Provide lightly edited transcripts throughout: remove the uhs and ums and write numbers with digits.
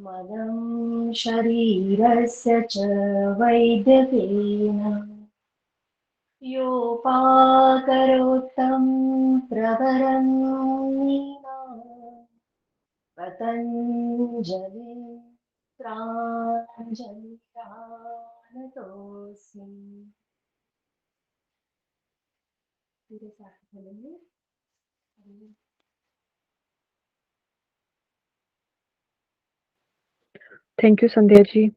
मदं शरीरस्य च वैद्यकेन योपाकरोत्तं प्रवरं पतञ्जलि प्राञ्जलिकानतोऽस्मि। पूरे साथ बोलेंगे। Thank you Sandhya ji.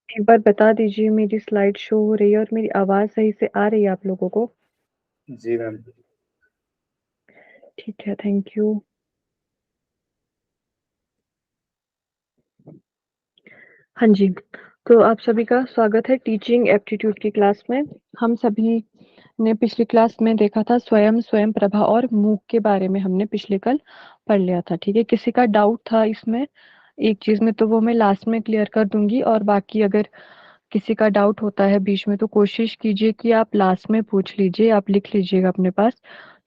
एक बार बता दीजिए मेरी स्लाइड शो हो रही है और मेरी आवाज़ सही से आ रही है आप लोगों को? जी मैम। ठीक है, थैंक यू। हाँ जी, तो आप सभी का स्वागत है टीचिंग एप्टीट्यूड की क्लास में। हम सभी ने पिछली क्लास में देखा था स्वयं प्रभा और मूक के बारे में हमने पिछले कल पढ़ लिया था, ठीक है? किसी का डाउट था इसमें एक चीज़ में तो वो मैं लास्ट में क्लियर कर दूँगी और बाकी अगर किसी का डाउट होता है बीच में तो कोशिश कीजिए कि आप लास्ट में पूछ लीजिए, आप लिख लीजिएगा अपने पास,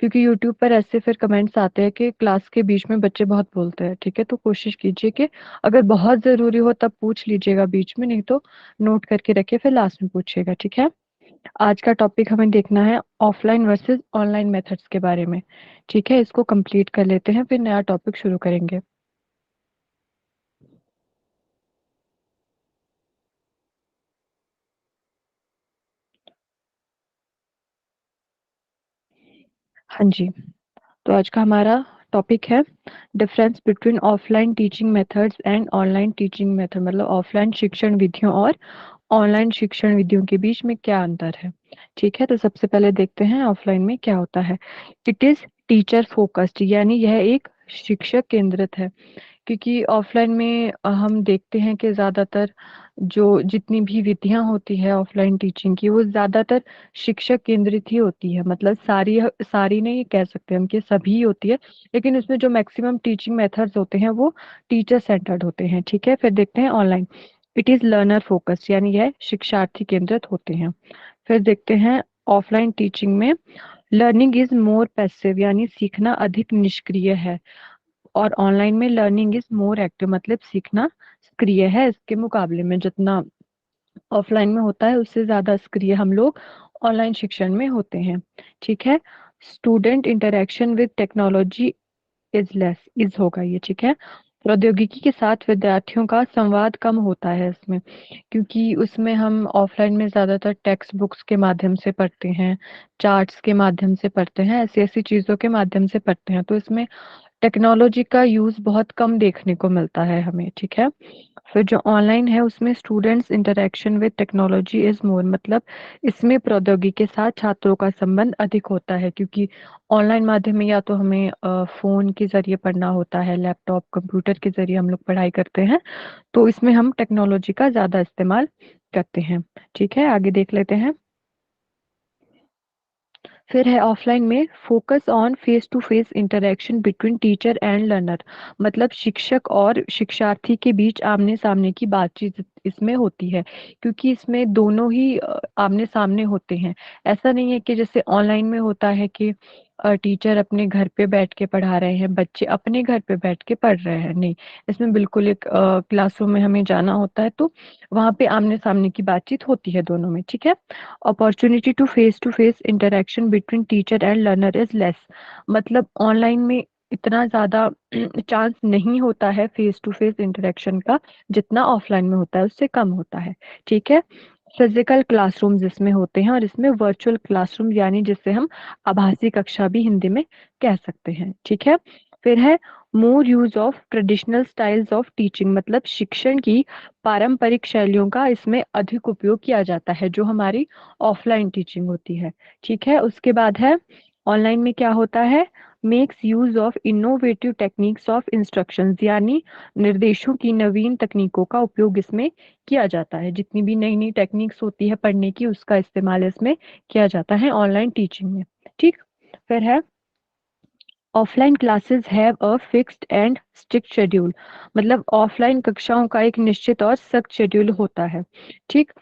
क्योंकि यूट्यूब पर ऐसे फिर कमेंट्स आते हैं कि क्लास के बीच में बच्चे बहुत बोलते हैं, ठीक है? तो कोशिश कीजिए कि अगर बहुत ज़रूरी हो तब पूछ लीजिएगा बीच में, नहीं तो नोट करके रखिए फिर लास्ट में पूछिएगा, ठीक है? आज का टॉपिक हमें देखना है ऑफलाइन वर्सेस ऑनलाइन मेथड्स के बारे में, ठीक है? इसको कंप्लीट कर लेते हैं फिर नया टॉपिक शुरू करेंगे। हाँ जी। तो आज का हमारा टॉपिक है difference between offline teaching methods and online teaching method, मतलब ऑफलाइन शिक्षण विधियों और ऑनलाइन शिक्षण विधियों के बीच में क्या अंतर है, ठीक है? तो सबसे पहले देखते हैं ऑफलाइन में क्या होता है। इट इज टीचर फोकस्ड, यानी यह एक शिक्षक केंद्रित है, क्योंकि ऑफलाइन में हम देखते हैं कि ज़्यादातर जो जितनी भी विधियाँ होती है ऑफलाइन टीचिंग की वो ज़्यादातर शिक्षक केंद्रित ही होती है, मतलब सारी नहीं कह सकते हम कि सभी होती है, लेकिन उसमें जो मैक्सिमम टीचिंग मेथड्स होते हैं वो टीचर सेंटर्ड होते हैं, ठीक है? फिर देखते हैं online. It is learner focus, यानी यह शिक्षार्थी केंद्रित होते हैं। फिर देखते हैं ऑफलाइन टीचिंग में लर्निंग इज मोर पैसिव, यानी सीखना अधिक निष्क्रिय है, और ऑनलाइन में लर्निंग इज मोर एक्टिव, मतलब सीखना सक्रिय है। इसके मुकाबले में जितना ऑफलाइन में होता है उससे ज़्यादा सक्रिय हम लोग ऑनलाइन शिक्षण में होते हैं, ठीक है? Student interaction with technology is less, is होगा ये, ठीक है? प्रौद्योगिकी के साथ विद्यार्थियों का संवाद कम होता है इसमें, क्योंकि उसमें हम ऑफलाइन में ज़्यादातर टेक्स्ट बुक्स के माध्यम से पढ़ते हैं, चार्ट्स के माध्यम से पढ़ते हैं, ऐसी ऐसी चीज़ों के माध्यम से पढ़ते हैं, तो इसमें टेक्नोलॉजी का यूज़ बहुत कम देखने को मिलता है हमें, ठीक है? फिर जो ऑनलाइन है उसमें students interaction with technology is more, मतलब इसमें प्रौद्योगिकी के साथ छात्रों का संबंध अधिक होता है, क्योंकि ऑनलाइन माध्यम में या तो हमें फ़ोन के ज़रिए पढ़ना होता है, लैपटॉप, कंप्यूटर के ज़रिए हम लोग पढ़ाई करते हैं, तो इसमें हम टेक्नोलॉजी का ज़्यादा इस्तेमाल करते हैं, ठीक है? आगे देख लेते हैं। फिर है ऑफलाइन में focus on face to face interaction between teacher and learner, मतलब शिक्षक और शिक्षार्थी के बीच आमने सामने की बातचीत इसमें होती है, क्योंकि इसमें दोनों ही आमने सामने होते हैं। ऐसा नहीं है कि जैसे ऑनलाइन में होता है कि टीचर अपने घर पे बैठ के पढ़ा रहे हैं, बच्चे अपने घर पे बैठ के पढ़ रहे हैं, नहीं, इसमें बिल्कुल एक क्लासरूम में हमें जाना होता है, तो वहाँ पे आमने सामने की बातचीत होती है दोनों में, ठीक है? Opportunity to face interaction between teacher and learner is less, मतलब ऑनलाइन में इतना ज़्यादा चांस नहीं होता है फेस टू फेस इंटरेक्शन का, जितना ऑफलाइन में होता है उससे कम होता है, ठीक है? फिजिकल क्लासरूम जिसमें होते हैं और इसमें वर्चुअल क्लासरूम, यानी जिसे हम आभासी कक्षा भी हिंदी में कह सकते हैं, ठीक है? फिर है more use of traditional styles of teaching, मतलब शिक्षण की पारंपरिक शैलियों का इसमें अधिक उपयोग किया जाता है, जो हमारी ऑफलाइन टीचिंग होती है, ठीक है? उसके बाद है ऑनलाइन में क्या होता है, makes use of innovative techniques of instructions, यानी निर्देशों की नवीन तकनीकों का उपयोग इसमें किया जाता है। जितनी भी नई नई टेक्निक्स होती है पढ़ने की, उसका इस्तेमाल इसमें किया जाता है ऑनलाइन टीचिंग में। ठीक, फिर है offline classes have a fixed and strict schedule, मतलब ऑफलाइन कक्षाओं का एक निश्चित और सख्त शेड्यूल होता है। ठीक,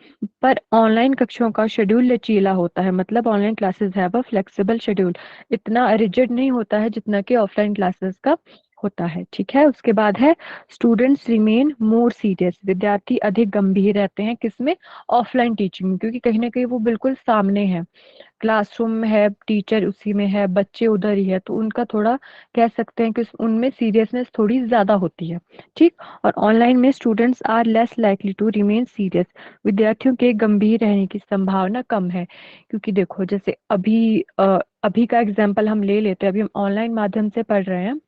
पर ऑनलाइन कक्षाओं का शेड्यूल लचीला होता है, मतलब online classes have a flexible schedule, इतना रिजिड नहीं होता है जितना कि ऑफलाइन क्लासेस का होता है। ठीक है, उसके बाद है स्टूडेंट्स रिमेन मोर सीरियस, विद्यार्थी अधिक गंभीर रहते हैं किसमें, ऑफलाइन टीचिंग में, क्योंकि कहीं ना कहीं वो बिल्कुल सामने है, क्लासरूम में है, टीचर उसी में है, बच्चे उधर ही है, तो उनका थोड़ा कह सकते हैं कि उनमें सीरियसनेस थोड़ी ज्यादा होती है। ठीक, और ऑनलाइन में students are less likely to remain serious, विद्यार्थियों के गंभीर रहने की संभावना कम है। क्योंकि देखो जैसे अभी का एग्जाम्पल हम ले लेते हैं, अभी हम ऑनलाइन माध्यम से पढ़ रहे हैं,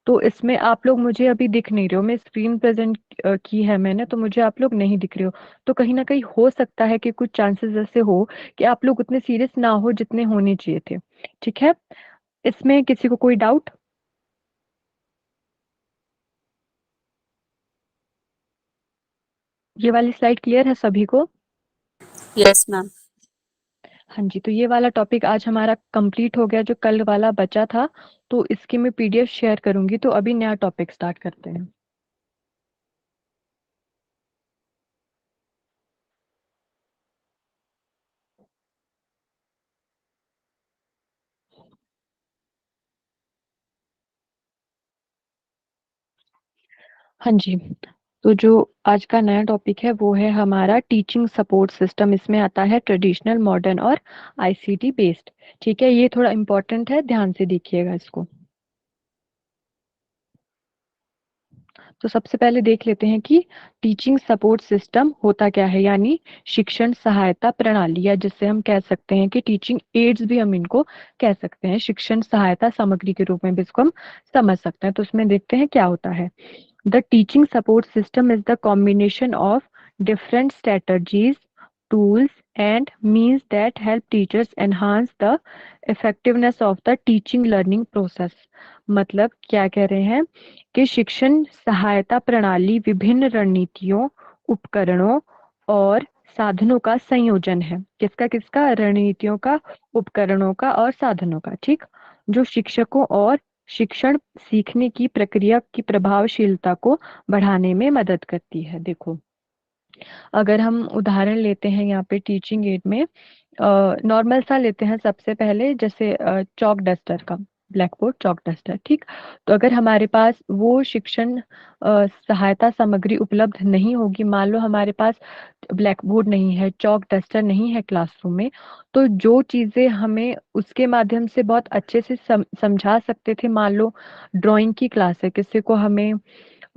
तो इसमें आप लोग मुझे अभी दिख नहीं रहे हो, मैं स्क्रीन प्रेजेंट की है मैंने, तो मुझे आप लोग नहीं दिख रहे हो, तो कहीं ना कहीं हो सकता है कि कुछ चांसेस ऐसे हो कि आप लोग उतने सीरियस ना हो जितने होने चाहिए थे। ठीक है, इसमें किसी को कोई डाउट? ये वाली स्लाइड क्लियर है सभी को? Yes ma'am. हाँ जी, तो ये वाला टॉपिक आज हमारा कंप्लीट हो गया, जो कल वाला बचा था, तो इसकी मैं पीडीएफ शेयर करूंगी। तो अभी नया टॉपिक स्टार्ट करते हैं। हाँ जी, तो जो आज का नया टॉपिक है वो है हमारा टीचिंग सपोर्ट सिस्टम। इसमें आता है ट्रेडिशनल, मॉडर्न और आईसीटी बेस्ड। ठीक है, ये थोड़ा इम्पोर्टेंट है, ध्यान से देखिएगा इसको। तो सबसे पहले देख लेते हैं कि टीचिंग सपोर्ट सिस्टम होता क्या है, यानी शिक्षण सहायता प्रणाली, या जिससे हम कह सकते हैं कि टीचिंग एड्स भी हम इनको कह सकते हैं, शिक्षण सहायता सामग्री के रूप में भी इसको हम समझ सकते हैं। तो उसमें देखते हैं क्या होता है। The teaching support system is the combination of different strategies, tools, and means that help teachers enhance the effectiveness of the teaching learning process। मतलब क्या कह रहे हैं कि शिक्षण सहायता प्रणाली विभिन्न रणनीतियों, उपकरणों और साधनों का संयोजन है। किसका किसका? रणनीतियों का, उपकरणों का और साधनों का। ठीक, जो शिक्षकों और शिक्षण सीखने की प्रक्रिया की प्रभावशीलता को बढ़ाने में मदद करती है। देखो, अगर हम उदाहरण लेते हैं यहाँ पे टीचिंग एड में, नॉर्मल सा लेते हैं सबसे पहले, जैसे चॉक डस्टर का, ब्लैक बोर्ड चॉक डस्टर। ठीक, तो अगर हमारे पास वो शिक्षण सहायता सामग्री उपलब्ध नहीं होगी, मान लो हमारे पास ब्लैक बोर्ड नहीं है, चॉक डस्टर नहीं है क्लासरूम में, तो जो चीजें हमें उसके माध्यम से बहुत अच्छे से समझा सकते थे, मान लो ड्राइंग की क्लास है, किसी को हमें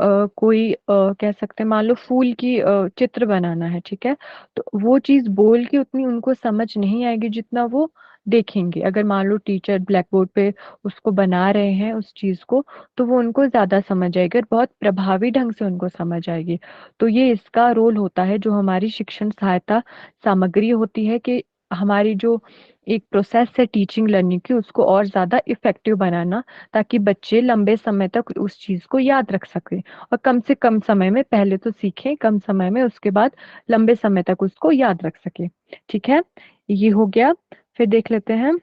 कोई कह सकते हैं, मान लो फूल की चित्र बनाना है, ठीक है, तो वो चीज बोल के उतनी उनको समझ नहीं आएगी जितना वो देखेंगे। अगर मान लो टीचर ब्लैक बोर्ड पे उसको बना रहे हैं उस चीज को, तो वो उनको ज्यादा समझ आएगी और बहुत प्रभावी ढंग से उनको समझ आएगी। तो ये इसका रोल होता है, जो हमारी शिक्षण सहायता सामग्री होती है, कि हमारी जो एक प्रोसेस है टीचिंग लर्निंग की, उसको और ज्यादा इफेक्टिव बनाना, ताकि बच्चे लंबे समय तक उस चीज को याद रख सकें, और कम से कम समय में पहले तो सीखें, कम समय में, उसके बाद लंबे समय तक उसको याद रख सके। ठीक है, ये हो गया। फिर देख लेते हैं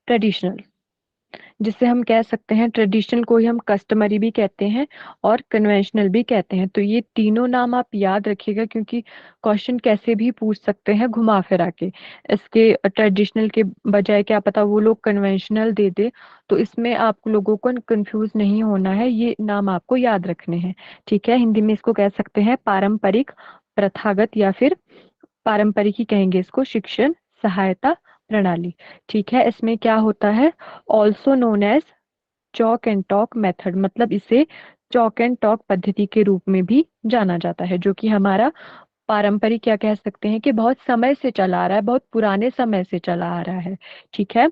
ट्रेडिशनल, जिसे हम कह सकते हैं, ट्रेडिशनल को ही हम कस्टमरी भी कहते हैं और कन्वेंशनल भी कहते हैं। तो ये तीनों नाम आप याद रखिएगा, क्योंकि क्वेश्चन कैसे भी पूछ सकते हैं घुमा फिरा के। इसके ट्रेडिशनल के बजाय क्या पता वो लोग कन्वेंशनल दे दे, तो इसमें आप लोगों को कंफ्यूज नहीं होना है, ये नाम आपको याद रखने हैं। ठीक है, हिंदी में इसको कह सकते हैं पारंपरिक, प्रथागत, या फिर पारंपरिक ही कहेंगे इसको, शिक्षण सहायता प्रणाली। ठीक है, इसमें क्या होता है, also known as chalk and talk method, मतलब इसे चॉक एंड टॉक पद्धति के रूप में भी जाना जाता है, जो कि हमारा पारंपरिक, क्या कह सकते हैं कि बहुत समय से चला आ रहा है, बहुत पुराने समय से चला आ रहा है। ठीक है,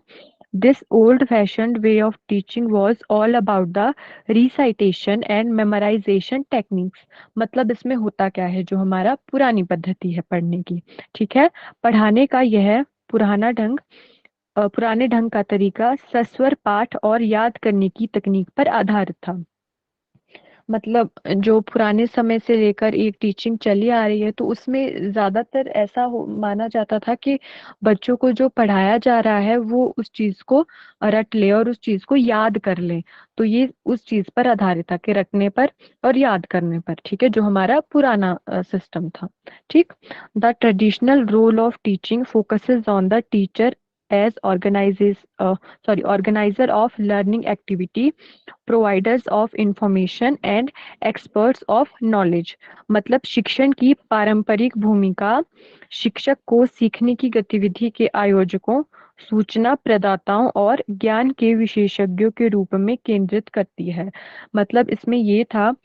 this old fashioned way of teaching was all about the recitation and memorisation techniques. मतलब इसमें होता क्या है, जो हमारा पुरानी पद्धति है पढ़ने की, ठीक है, पढ़ाने का यह पुराना ढंग पुराने ढंग का तरीका सस्वर पाठ और याद करने की तकनीक पर आधारित था। मतलब जो पुराने समय से लेकर एक टीचिंग चली आ रही है तो उसमें ज्यादातर ऐसा माना जाता था कि बच्चों को जो पढ़ाया जा रहा है वो उस चीज को रट ले और उस चीज को याद कर ले। तो ये उस चीज पर आधारित था कि रटने पर और याद करने पर, ठीक है, जो हमारा पुराना सिस्टम था। ठीक। The traditional role of teaching focuses on the teacher as organiser of learning activity, providers of information and experts of knowledge. मतलब शिक्षण की पारंपरिक भूमिका शिक्षक को सीखने की गतिविधि के आयोजकों, सूचना प्रदाताओं और ज्ञान के विशेषज्ञों के रूप में केंद्रित करती है। मतलब इसमें ये था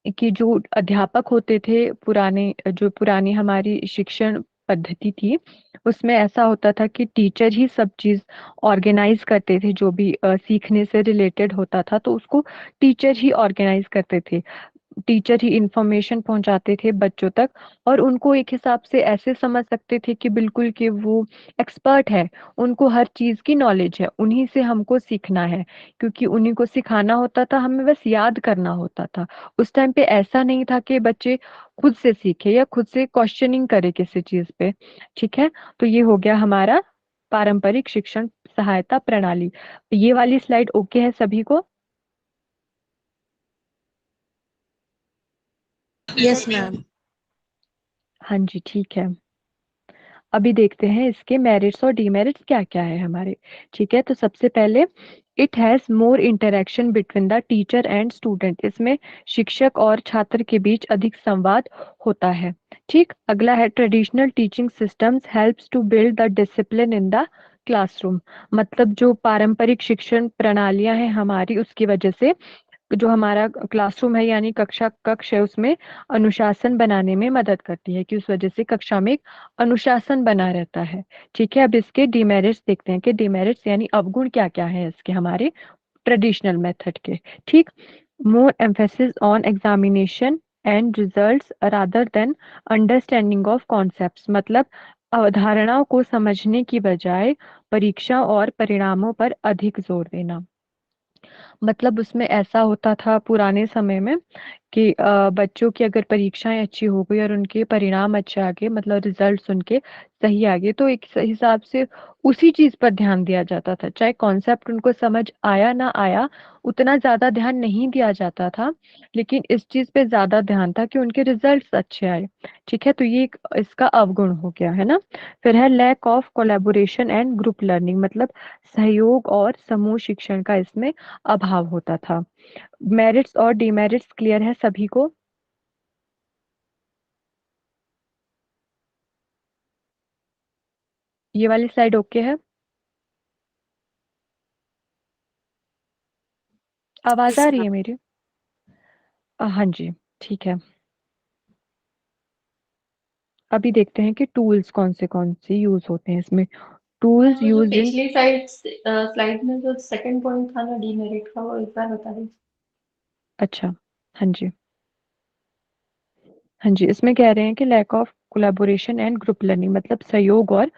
कि जो अध्यापक होते थे पुराने, जो पुरानी हमारी शिक्षण पद्धति थी, उसमें ऐसा होता था कि टीचर ही सब चीज ऑर्गेनाइज करते थे। जो भी सीखने से रिलेटेड होता था तो उसको टीचर ही ऑर्गेनाइज करते थे। टीचर ही इंफॉर्मेशन पहुंचाते थे बच्चों तक और उनको एक हिसाब से ऐसे समझ सकते थे कि बिल्कुल कि वो एक्सपर्ट है, उनको हर चीज की नॉलेज है, उन्हीं से हमको सीखना है, क्योंकि उन्हीं को सिखाना होता था, हमें बस याद करना होता था। उस टाइम पे ऐसा नहीं था कि बच्चे खुद से सीखे या खुद से क्वेश्चनिंग करे किसी चीज पे। ठीक है। तो ये हो गया हमारा पारंपरिक शिक्षण सहायता प्रणाली। ये वाली स्लाइड ओके है सभी को? Yes, ma'am. हाँ जी, ठीक है। अभी देखते हैं इसके मेरिट्स और डीमेरिट्स क्या क्या है हमारे। ठीक है। तो सबसे पहले it has more interaction between the teacher and student. इसमें शिक्षक और छात्र के बीच अधिक संवाद होता है। ठीक। अगला है traditional teaching systems helps to build the discipline in the classroom. मतलब जो पारंपरिक शिक्षण प्रणालियां हैं हमारी, उसकी वजह से जो हमारा क्लासरूम है यानी कक्ष है, उसमें अनुशासन बनाने में मदद करती है, कि उस वजह से कक्षा में एक अनुशासन बना रहता है। ठीक है। अब इसके डिमेरिट्स देखते हैं कि डिमेरिट्स यानी अवगुण क्या क्या है इसके हमारे ट्रेडिशनल मेथड के। ठीक। More emphasis on examination and results rather than understanding of concepts. मतलब अवधारणाओं को समझने की बजाय परीक्षा और परिणामों पर अधिक जोर देना। मतलब उसमें ऐसा होता था पुराने समय में कि बच्चों की अगर परीक्षाएं अच्छी हो गई और उनके परिणाम अच्छे आ गए, मतलब रिजल्ट्स उनके सही आ गए, तो एक हिसाब से उसी चीज पर ध्यान दिया जाता था, चाहे कॉन्सेप्ट उनको समझ आया ना आया, उतना ज्यादा ध्यान नहीं दिया जाता था। लेकिन इस चीज पे ज्यादा ध्यान था कि उनके रिजल्ट्स अच्छे आए। ठीक है। तो ये इसका अवगुण हो गया है ना। फिर है lack of collaboration and group learning. मतलब सहयोग और समूह शिक्षण का इसमें अभाव होता था। मेरिट्स और डिमेरिट्स क्लियर है सभी को? ये वाली स्लाइड ओके है? आवाज Yes, आ रही ma'am. है मेरी? हाँ जी, ठीक है। अभी देखते हैं कि टूल्स कौन से यूज होते हैं इसमें। टूल्स मैम वो जो यूज इन, पिछली स्लाइड में जो सेकंड पॉइंट था ना डीमेरिट का, वो एक बार बता दीजिए। अच्छा, हाँ जी, हाँ जी, इसमें कह रहे हैं कि lack of collaboration and group learning, मतलब सहयोग और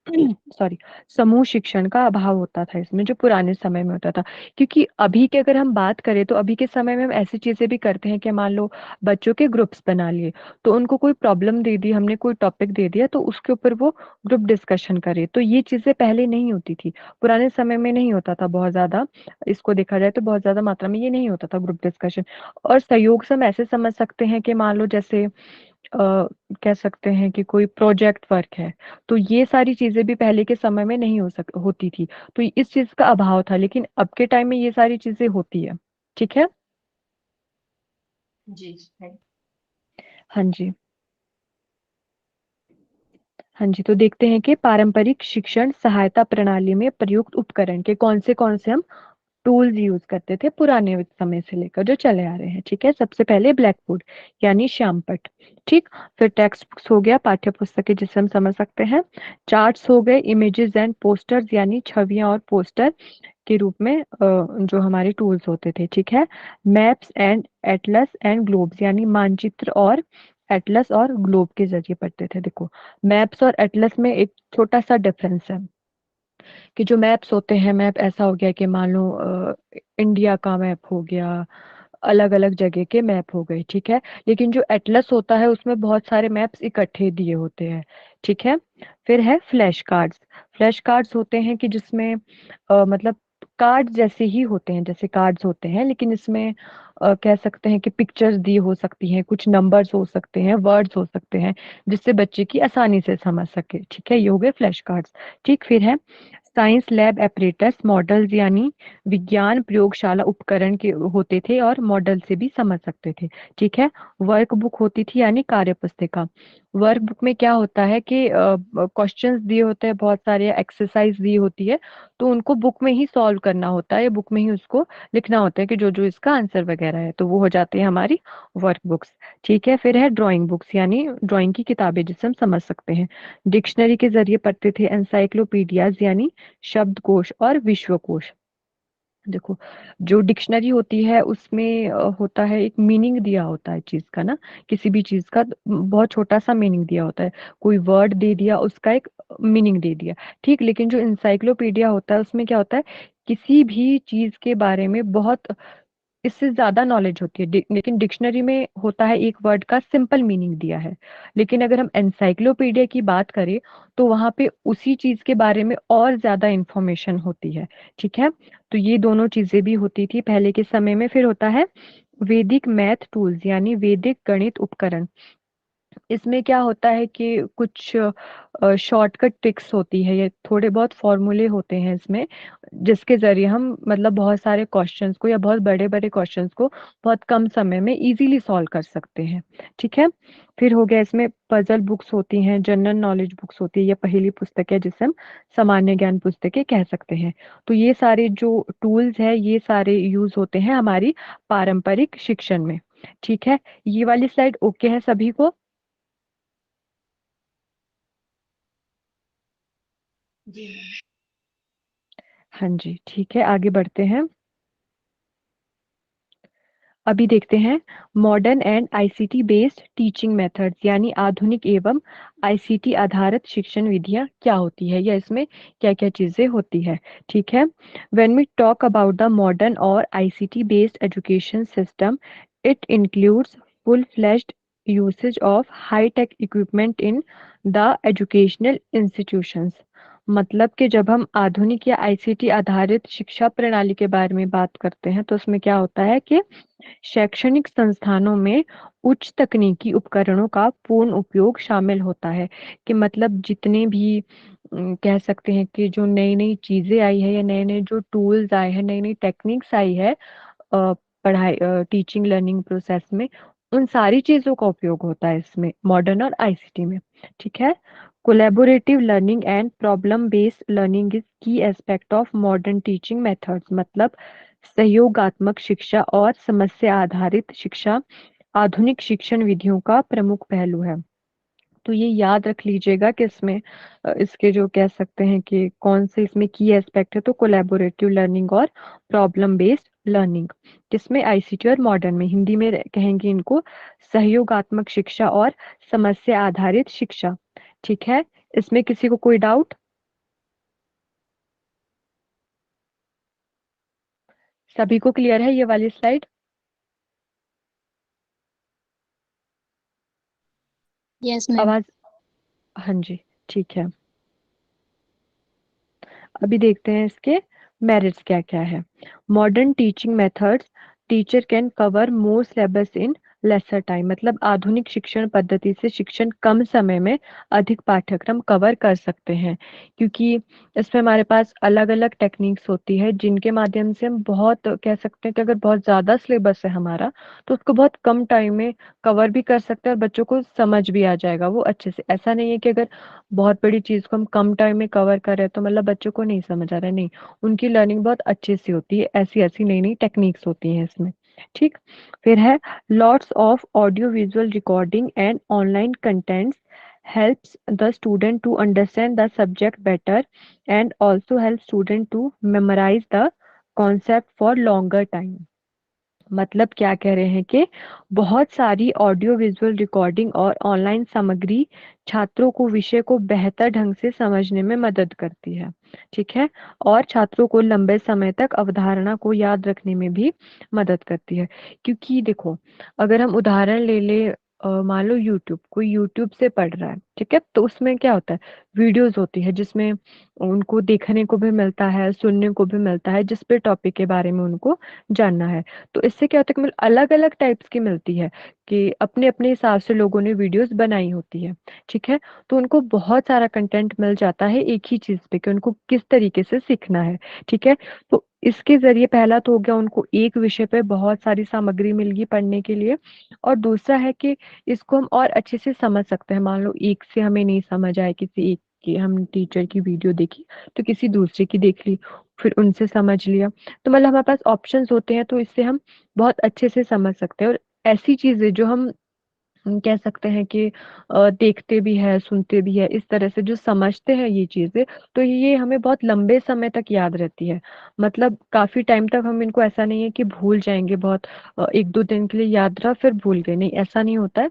सॉरी, समूह शिक्षण का अभाव होता था इसमें, जो पुराने समय में होता था। क्योंकि अभी की अगर हम बात करें तो अभी के समय में हम ऐसी चीजें भी करते हैं कि मान लो बच्चों के ग्रुप्स बना लिए, तो उनको कोई प्रॉब्लम दे दी, हमने कोई टॉपिक दे दिया, तो उसके ऊपर वो ग्रुप डिस्कशन करे। तो ये चीजें पहले नहीं होती थी, पुराने समय में नहीं होता था बहुत ज्यादा। इसको देखा जाए तो बहुत ज्यादा मात्रा में ये नहीं होता था ग्रुप डिस्कशन। और सहयोग से हम ऐसे समझ सकते हैं कि मान लो जैसे कह सकते हैं कि कोई प्रोजेक्ट वर्क है, तो ये सारी चीजें भी पहले के समय में नहीं होती थी। तो इस चीज का अभाव था, लेकिन अब के टाइम में ये सारी चीजें होती है। ठीक है। जी है। हाँ जी, हाँ जी, तो देखते हैं कि पारंपरिक शिक्षण सहायता प्रणाली में प्रयुक्त उपकरण के कौन से हम टूल्स यूज करते थे पुराने समय से लेकर जो चले आ रहे हैं। ठीक है। सबसे पहले ब्लैक बोर्ड यानी श्यामपट्ट। ठीक। फिर टेक्स्ट बुक्स हो गया, पाठ्य पुस्तकें जिसे हम समझ सकते हैं। चार्ट्स हो गए, इमेजेस एंड पोस्टर्स यानी छवियां और पोस्टर के रूप में जो हमारे टूल्स होते थे। ठीक है। Maps and atlas and globes यानी मानचित्र और एटलस और ग्लोब के जरिए पढ़ते थे। देखो, मैप्स और एटलस में एक छोटा सा डिफरेंस है। कि जो मैप्स होते हैं, मैप ऐसा हो गया कि मान लो इंडिया का मैप हो गया, अलग अलग जगह के मैप हो गए, ठीक है। लेकिन जो एटलस होता है उसमें बहुत सारे मैप्स इकट्ठे दिए होते हैं, ठीक है। फिर है फ्लैश कार्ड्स। फ्लैश कार्ड्स होते हैं कि जिसमें मतलब कार्ड जैसे ही होते हैं, जैसे कार्ड्स होते हैं, लेकिन इसमें कह सकते हैं कि पिक्चर्स दी हो सकती हैं, कुछ नंबर्स हो सकते हैं, वर्ड्स हो सकते हैं, जिससे बच्चे की आसानी से समझ सके, ठीक है। ये हो गए फ्लैश कार्ड्स। ठीक, फिर है साइंस लैब एपरेटस मॉडल्स, यानी विज्ञान प्रयोगशाला उपकरण के होते थे और मॉडल से भी समझ सकते थे, ठीक है। वर्क बुक होती थी, यानी कार्य पुस्तिका। वर्क बुक में क्या होता है कि क्वेश्चंस दिए होते हैं, बहुत सारे एक्सरसाइज दी होती है, तो उनको बुक में ही सॉल्व करना होता है, बुक में ही उसको लिखना होता है कि जो जो इसका आंसर वगैरह है, तो वो हो जाती है हमारी वर्क बुक्स, ठीक है। फिर है ड्राइंग बुक्स, यानी ड्राइंग की किताबें जिसे हम समझ सकते हैं। डिक्शनरी के जरिए पढ़ते थे। एनसाइक्लोपीडियाज यानी शब्दकोश और विश्वकोश। देखो, जो डिक्शनरी होती है उसमें होता है, एक मीनिंग दिया होता है चीज का ना, किसी भी चीज का बहुत छोटा सा मीनिंग दिया होता है, कोई वर्ड दे दिया, उसका एक मीनिंग दे दिया, ठीक। लेकिन जो इंसाइक्लोपीडिया होता है उसमें क्या होता है, किसी भी चीज के बारे में बहुत इससे ज्यादा नॉलेज होती है। लेकिन डिक्शनरी में होता है एक वर्ड का सिंपल मीनिंग दिया है। लेकिन अगर हम एनसाइक्लोपीडिया की बात करें तो वहां पे उसी चीज के बारे में और ज्यादा इंफॉर्मेशन होती है, ठीक है। तो ये दोनों चीजें भी होती थी पहले के समय में। फिर होता है वैदिक मैथ टूल्स, यानी वैदिक गणित उपकरण। इसमें क्या होता है कि कुछ शॉर्टकट ट्रिक्स होती है, ये थोड़े बहुत फॉर्मूले होते हैं इसमें, जिसके जरिए हम मतलब बहुत सारे क्वेश्चंस को या बहुत बड़े बड़े क्वेश्चंस को बहुत कम समय में इजीली सॉल्व कर सकते हैं, ठीक है। फिर हो गया इसमें पजल बुक्स होती हैं, जनरल नॉलेज बुक्स होती है, ये पहली पुस्तक है जिसे हम सामान्य ज्ञान पुस्तकें कह सकते हैं। तो ये सारे जो टूल्स है ये सारे यूज होते हैं हमारी पारंपरिक शिक्षण में, ठीक है। ये वाली स्लाइड ओके है सभी को? जी। हाँ जी, ठीक है, आगे बढ़ते हैं। अभी देखते हैं modern and ICT based teaching methods, यानी आधुनिक एवं आईसीटी आधारित शिक्षण विधियां क्या होती है, या इसमें क्या क्या चीजें होती है, ठीक है। When we talk about the modern और ICT based education system, it includes full fledged usage of high tech equipment in the educational institutions. मतलब कि जब हम आधुनिक या आईसीटी आधारित शिक्षा प्रणाली के बारे में बात करते हैं तो उसमें क्या होता है कि शैक्षणिक संस्थानों में उच्च तकनीकी उपकरणों का पूर्ण उपयोग शामिल होता है। कि मतलब जितने भी कह सकते हैं कि जो नई नई चीजें आई है या नए नए जो टूल्स आए हैं, नई नई टेक्निक्स आई है पढ़ाई टीचिंग लर्निंग प्रोसेस में, उन सारी चीजों का उपयोग होता है इसमें मॉडर्न और आईसीटी में, ठीक है। Collaborative learning and problem based learning is key aspect of modern teaching methods. मतलब सहयोगात्मक शिक्षा और समस्या आधारित शिक्षा आधुनिक शिक्षण विधियों का प्रमुख पहलू है। तो ये याद रख लीजिएगा कि इसमें इसके जो कह सकते हैं कि कौन से इसमें की एस्पेक्ट है, तो कोलैबोरेटिव लर्निंग और प्रॉब्लम बेस्ड लर्निंग, जिसमें आईसीटी और मॉडर्न में हिंदी में कहेंगे इनको सहयोगात्मक शिक्षा और समस्या आधारित शिक्षा, ठीक है। इसमें किसी को कोई डाउट? सभी को क्लियर है ये वाली स्लाइड? Yes, ma'am. आवाज? हाँ जी, ठीक है। अभी देखते हैं इसके मेरिट्स क्या क्या है। Modern teaching methods, teacher can cover more syllabus in lesser time. मतलब आधुनिक शिक्षण पद्धति से शिक्षण कम समय में अधिक पाठ्यक्रम कवर कर सकते हैं, क्योंकि इसमें हमारे पास अलग अलग टेक्निक्स होती है जिनके माध्यम से हम बहुत कह सकते हैं कि अगर बहुत ज्यादा सिलेबस है हमारा तो उसको बहुत कम टाइम में कवर भी कर सकते हैं और बच्चों को समझ भी आ जाएगा वो अच्छे से। ऐसा नहीं है कि अगर बहुत बड़ी चीज को हम कम टाइम में कवर कर रहे हैं तो मतलब बच्चों को नहीं समझ आ रहा है, नहीं, उनकी लर्निंग बहुत अच्छे से होती है। ऐसी ऐसी नई नई टेक्निक्स होती हैं इसमें, ठीक। फिर है lots of audio visual recording and online contents helps the student to understand the subject better and also helps student to memorize the concept for longer time। मतलब क्या कह रहे हैं कि बहुत सारी ऑडियो विजुअल रिकॉर्डिंग और ऑनलाइन सामग्री छात्रों को विषय को बेहतर ढंग से समझने में मदद करती है। ठीक है। और छात्रों को लंबे समय तक अवधारणा को याद रखने में भी मदद करती है। क्योंकि देखो, अगर हम उदाहरण ले ले, मान लो यूट्यूब, कोई यूट्यूब से पढ़ रहा है, ठीक है, तो उसमें क्या होता है, वीडियोस होती है जिसमें उनको देखने को भी मिलता है, सुनने को भी मिलता है, जिस पे टॉपिक के बारे में उनको जानना है। तो इससे क्या होता है कि मतलब अलग अलग टाइप्स की मिलती है, कि अपने अपने हिसाब से लोगों ने वीडियोस बनाई होती है। ठीक है। तो उनको बहुत सारा कंटेंट मिल जाता है एक ही चीज पे, कि उनको किस तरीके से सीखना है। ठीक है। तो इसके जरिए पहला तो हो गया, उनको एक विषय पे बहुत सारी सामग्री मिल गई पढ़ने के लिए। और दूसरा है कि इसको हम और अच्छे से समझ सकते हैं। मान लो एक से हमें नहीं समझ आए, किसी एक की हम टीचर की वीडियो देखी, तो किसी दूसरे की देख ली, फिर उनसे समझ लिया। तो मतलब हमारे पास ऑप्शंस होते हैं, तो इससे हम बहुत अच्छे से समझ सकते हैं। और ऐसी चीजें जो हम कह सकते हैं कि देखते भी है, सुनते भी है, इस तरह से जो समझते हैं ये चीजें, तो ये हमें बहुत लंबे समय तक याद रहती है। मतलब काफी टाइम तक हम इनको, ऐसा नहीं है कि भूल जाएंगे, बहुत एक दो दिन के लिए याद रहा फिर भूल गए, नहीं, ऐसा नहीं होता है।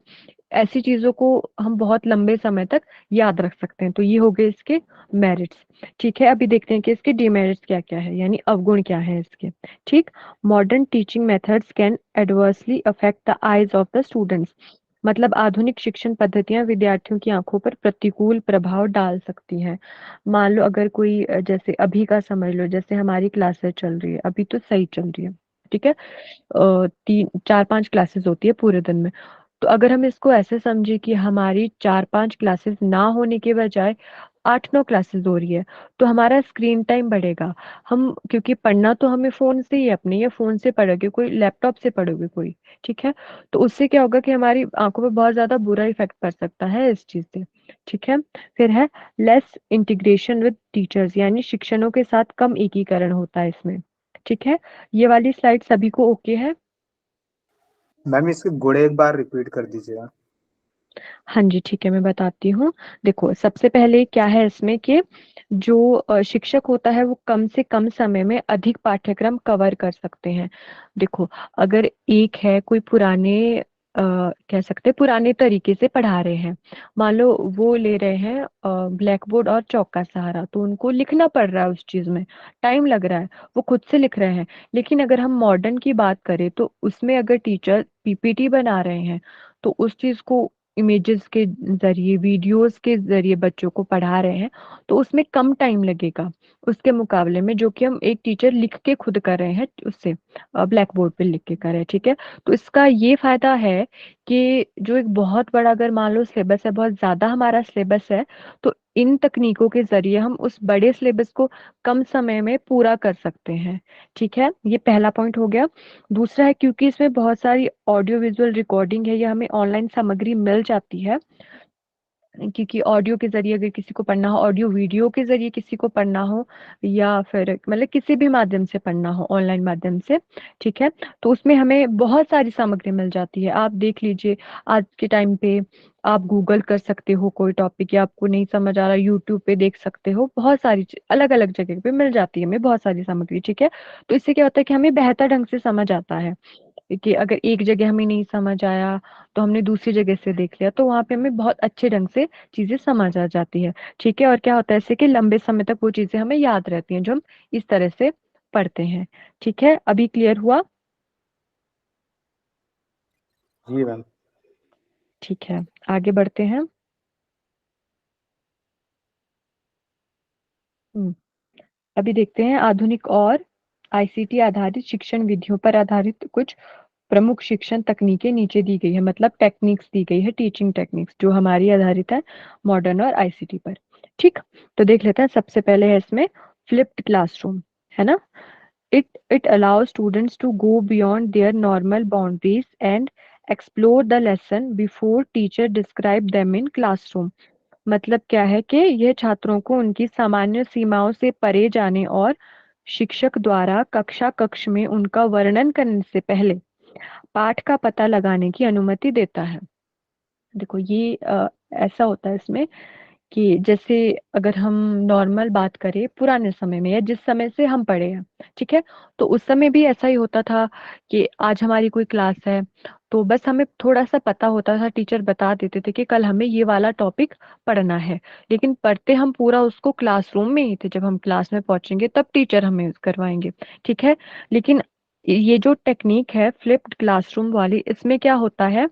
ऐसी चीजों को हम बहुत लंबे समय तक याद रख सकते हैं। तो ये हो गए इसके मेरिट्स। ठीक है। अभी देखते हैं कि इसके डिमेरिट्स क्या क्या है, यानी अवगुण क्या है इसके। ठीक। Modern teaching methods can adversely affect the eyes of the students. मतलब आधुनिक शिक्षण पद्धतियां विद्यार्थियों की आंखों पर प्रतिकूल प्रभाव डाल सकती हैं। मान लो अगर कोई जैसे अभी का समझ लो, जैसे हमारी क्लासेस चल रही है, अभी तो सही चल रही है। ठीक है। 3 4 5 क्लासेस होती है पूरे दिन में। तो अगर हम इसको ऐसे समझे कि हमारी 4 5 क्लासेस ना होने के बजाय 8 9 क्लासेस हो रही है, तो हमारा स्क्रीन टाइम बढ़ेगा। हम, क्योंकि पढ़ना तो हमें फोन से ही है अपने, या फोन से पढ़ोगे, कोई लैपटॉप से पढ़ोगे कोई। ठीक है। तो उससे क्या होगा कि हमारी आंखों पे बहुत ज्यादा बुरा इफेक्ट पड़ सकता है इस चीज से। ठीक है। फिर है लेस इंटीग्रेशन विद टीचर्स, यानी शिक्षकों के साथ कम एकीकरण होता है इसमें। ठीक है। ये वाली स्लाइड सभी को ओके है? मैम इसके गुण एक बार रिपीट कर दीजिएगा। हाँ जी, ठीक है, मैं बताती हूँ। देखो, सबसे पहले क्या है इसमें कि जो शिक्षक होता है वो कम से कम समय में अधिक पाठ्यक्रम कवर कर सकते हैं। देखो, अगर एक है कोई पुराने कह सकते हैं पुराने तरीके से पढ़ा रहे हैं, मान लो वो ले रहे हैं ब्लैक बोर्ड और चौक का सहारा, तो उनको लिखना पड़ रहा है, उस चीज में टाइम लग रहा है, वो खुद से लिख रहे हैं। लेकिन अगर हम मॉडर्न की बात करें, तो उसमें अगर टीचर पीपीटी बना रहे हैं, तो उस चीज को इमेजेस के जरिए, वीडियोस के जरिए बच्चों को पढ़ा रहे हैं, तो उसमें कम टाइम लगेगा उसके मुकाबले में जो कि हम एक टीचर लिख के खुद कर रहे हैं, उससे ब्लैक बोर्ड पे लिख के कर रहे हैं। ठीक है। तो इसका ये फायदा है कि जो एक बहुत बड़ा, अगर मान लो सिलेबस है, बहुत ज्यादा हमारा सिलेबस है, तो इन तकनीकों के जरिए हम उस बड़े सिलेबस को कम समय में पूरा कर सकते हैं। ठीक है। ये पहला पॉइंट हो गया। दूसरा है, क्योंकि इसमें बहुत सारी ऑडियो विजुअल रिकॉर्डिंग है, या हमें ऑनलाइन सामग्री मिल जाती है, क्योंकि ऑडियो के जरिए अगर किसी को पढ़ना हो, ऑडियो वीडियो के जरिए किसी को पढ़ना हो, या फिर मतलब किसी भी माध्यम से पढ़ना हो, ऑनलाइन माध्यम से। ठीक है। तो उसमें हमें बहुत सारी सामग्री मिल जाती है। आप देख लीजिए, आज के टाइम पे आप गूगल कर सकते हो कोई टॉपिक, या आपको नहीं समझ आ रहा, यूट्यूब पे देख सकते हो, बहुत सारी अलग अलग जगह पे मिल जाती है हमें बहुत सारी सामग्री। ठीक है। तो इससे क्या होता है कि हमें बेहतर ढंग से समझ आता है, कि अगर एक जगह हमें नहीं समझ आया, तो हमने दूसरी जगह से देख लिया, तो वहां पे हमें बहुत अच्छे ढंग से चीजें समझ आ जाती है। ठीक है। और क्या होता है इससे कि लंबे समय तक वो चीजें हमें याद रहती हैं जो हम इस तरह से पढ़ते हैं। ठीक है। अभी क्लियर हुआ? जी मैम। ठीक है, आगे बढ़ते हैं। हम्म, अभी देखते हैं आधुनिक और आईसीटी आधारित शिक्षण विधियों पर आधारित कुछ प्रमुख शिक्षण तकनीकें नीचे दी गई है, मतलब टेक्निक्स दी गई है, टीचिंग टेक्निक्स जो हमारी आधारित है मॉडर्न और आईसीटी पर। ठीक। तो देख लेते हैं। सबसे पहले है इसमें फ्लिप्ड क्लासरूम, है ना। It allows students to go beyond their normal boundaries and explore the lesson before teacher describe them in classroom. मतलब क्या है कि यह छात्रों को उनकी सामान्य सीमाओं से परे जाने और शिक्षक द्वारा कक्षा कक्ष में उनका वर्णन करने से पहले पाठ का पता लगाने की अनुमति देता है। देखो, ये ऐसा होता है इसमें कि जैसे अगर हम नॉर्मल बात करें पुराने समय में या जिस समय से हम पढ़े हैं, ठीक है? तो उस समय भी ऐसा ही होता था कि आज हमारी कोई क्लास है, तो बस हमें थोड़ा-सा पता होता था, टीचर बता देते थे कि कल हमें ये वाला टॉपिक पढ़ना है। लेकिन पढ़ते हम पूरा उसको क्लासरूम में ही थे, जब हम क्लास में पहुँचेंगे तब टीचर हमें करवाएँगे, ठीक है? लेकिन ये जो टेक्नीक है फ्लिप्ड क्लासरूम वाली, इसमें क्या होता है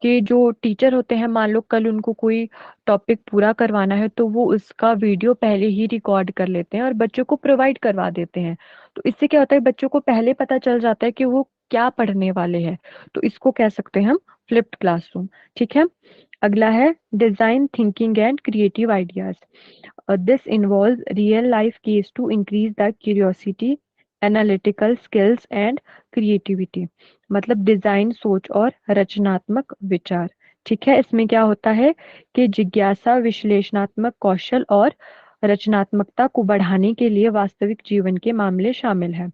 कि जो टीचर होते हैं, मान लो कल उनको कोई टॉपिक पूरा करवाना है, तो वो उसका वीडियो पहले ही रिकॉर्ड कर लेते हैं और बच्चों को प्रोवाइड करवा देते हैं। तो इससे क्या होता है, बच्चों को पहले पता चल जाता है कि वो क्या पढ़ने वाले हैं। तो इसको कह सकते हैं हम फ्लिप्ड क्लासरूम, ठीक है? अगला है design thinking and creative ideas. This involves real life case to increase the curiosity, analytical skills and creativity। मतलब डिजाइन सोच और रचनात्मक विचार, ठीक है? इसमें क्या होता है कि जिज्ञासा, विश्लेषणात्मक कौशल और रचनात्मकता को बढ़ाने के लिए वास्तविक जीवन के मामले शामिल है।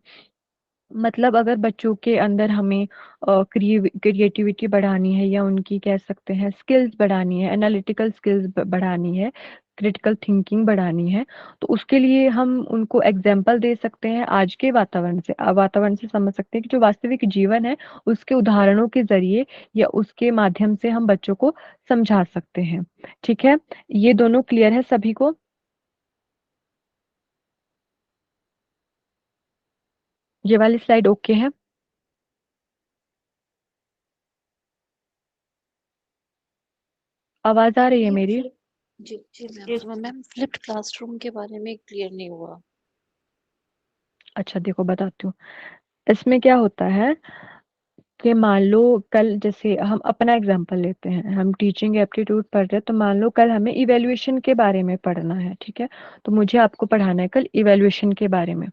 मतलब अगर बच्चों के अंदर हमें क्रिएटिविटी बढ़ानी है या उनकी कह सकते हैं स्किल्स बढ़ानी है, एनालिटिकल स्किल्स बढ़ानी है, क्रिटिकल थिंकिंग बढ़ानी है, तो उसके लिए हम उनको एग्जाम्पल दे सकते हैं आज के वातावरण से। वातावरण से समझ सकते हैं कि जो वास्तविक जीवन है उसके उदाहरणों के जरिए या उसके माध्यम से हम बच्चों को समझा सकते हैं, ठीक है? ये दोनों क्लियर है सभी को? ये वाली स्लाइड ओके है? आवाज आ रही है मेरी? जी जी मैम। मैम फ्लिप्ड क्लासरूम के बारे में क्लियर नहीं हुआ। अच्छा देखो बताती हूँ। इसमें क्या होता है कि मान लो कल जैसे हम अपना एग्जांपल लेते हैं, हम टीचिंग एप्टीट्यूड पढ़ रहे हैं, तो मान लो कल हमें इवैल्यूएशन के बारे में पढ़ना है, ठीक है? तो मुझे आपको पढ़ाना है कल इवैल्यूएशन के बारे में।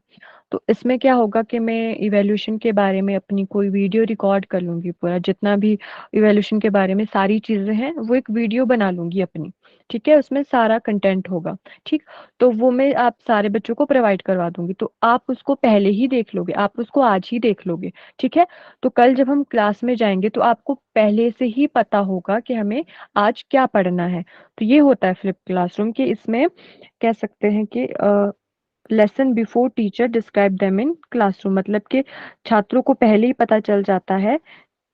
तो इसमें क्या होगा कि मैं इवैल्यूएशन के बारे में अपनी कोई वीडियो रिकॉर्ड कर लूँगी, पूरा जितना भी इवैल्यूएशन के बारे में सारी चीज़ें हैं, वो एक वीडियो बना लूँगी अपनी, ठीक है? उसमें सारा कंटेंट होगा, ठीक? तो वो मैं आप सारे बच्चों को प्रोवाइड करवा दूँगी, तो आप उसको पहले ही देख लोगे, आप उसको आज ही देख लोगे, ठीक है? तो कल जब हम क्लास में जाएँगे तो आपको पहले से ही पता होगा कि हमें आज क्या पढ़ना है। तो ये होता है फ्लिप क्लासरूम कि इसमें कह सकते हैं कि lesson before teacher describe them in classroom, मतलब कि छात्रों को पहले ही पता चल जाता है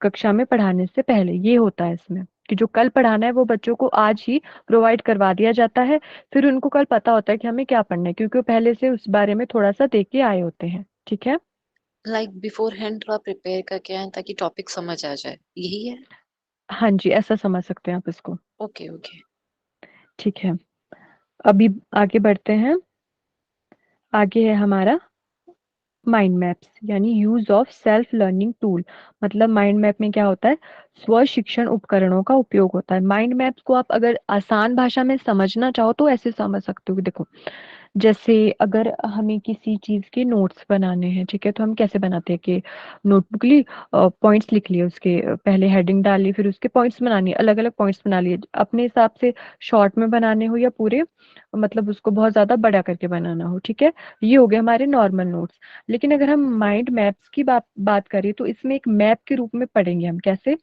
कक्षा में पढ़ाने से पहले। ये होता है इसमें कि जो कल पढ़ाना है वो बच्चों को आज ही प्रोवाइड करवा दिया जाता है, फिर उनको कल पता होता है कि हमें क्या पढ़ना है, क्योंकि वो पहले से उस बारे में थोड़ा सा देख के आए होते हैं, ठीक है? लाइक बिफोर हैंड थोड़ा प्रिपेयर करके आए ताकि टॉपिक समझ आ जाए, यही है। हाँ जी, ऐसा समझ सकते हैं आप इसको, ओके ओके। ठीक है? अभी आगे बढ़ते हैं। आगे है हमारा माइंड मैप्स, यानी use of self learning tool. मतलब माइंड मैप में क्या होता है, स्व शिक्षण उपकरणों का उपयोग होता है। माइंड मैप्स को आप अगर आसान भाषा में समझना चाहो तो ऐसे समझ सकते हो कि देखो, जैसे अगर हमें किसी चीज के नोट्स बनाने हैं, ठीक है? तो हम कैसे बनाते हैं कि नोटबुक ली, पॉइंट्स लिख लिए, उसके पहले हेडिंग डाल ली, फिर उसके पॉइंट्स बनानी है, अलग अलग पॉइंट्स बना लिए अपने हिसाब से, शॉर्ट में बनाने हो या पूरे, मतलब उसको बहुत ज्यादा बड़ा करके बनाना हो, ठीक है? ये हो गए हमारे नॉर्मल नोट्स। लेकिन अगर हम माइंड मैप्स की बात बात करें तो इसमें एक मैप के रूप में पढ़ेंगे हम। कैसे